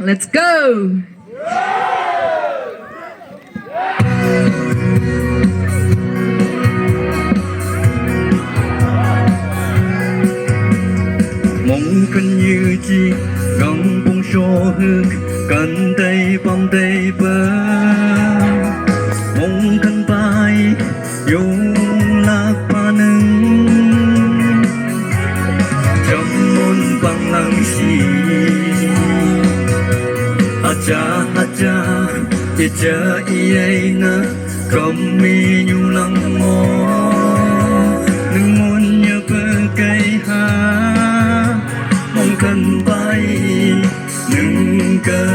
Let's go! Mong cần như chi gắng bông số hương cần tay bom tay bơ mong cần bay dùng lạc ba nâng trong môn bằng lăng xì aja ye cha ye na kom mi nhu lăng mo nâng môn nhớ bơ cây ha mong cần bay đừng cờ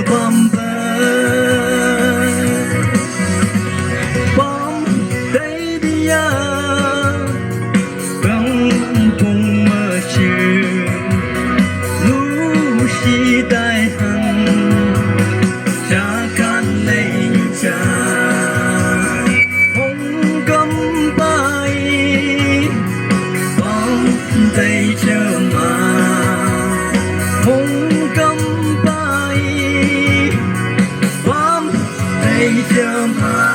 bom bom đây đi ya bông bông mơ chiều lũ xì tai hằng cha can lấy cha mong cầm bay bom tay chờ mà mong cầm bay bom tay chờ mà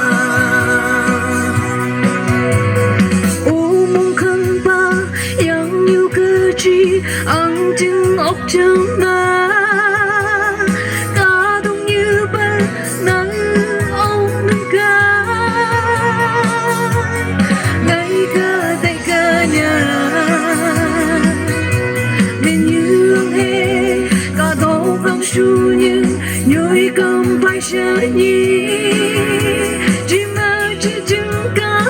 ô mong khăn ba yang nhiều cơ chi ăn chừng ốc chừng na ta đông như ba nắng ông nâng ca ngày ca tay ca nhà nên như he ca đâu không su như nhồi cầm bay xa nhỉ chỉ mơ chỉ chừng ca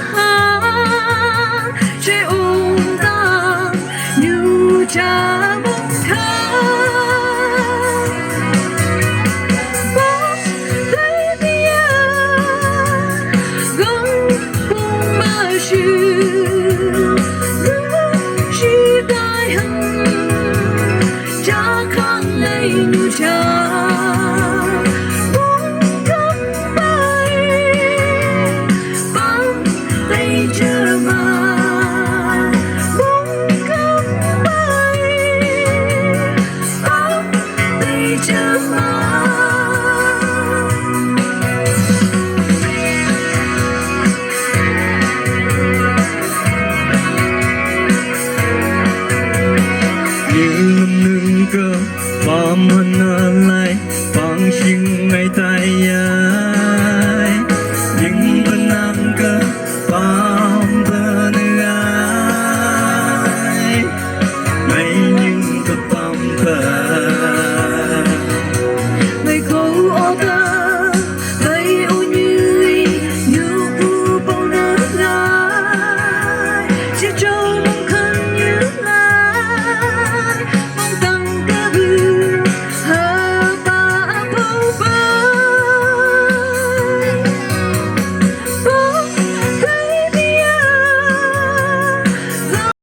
sẽ ôm ta như cha bông khá bóng thấy bia gắng bông mà siêu nước chỉ tai hằng cha khăn lấy như cha bông cầm bay bóng tay chờ mà bông cầm bay bóng tay chờ mà như nâng cơ bom hân lại bằng xin ngày tay ai những thân nam cơ bom thân ai ngày những cơ bom thân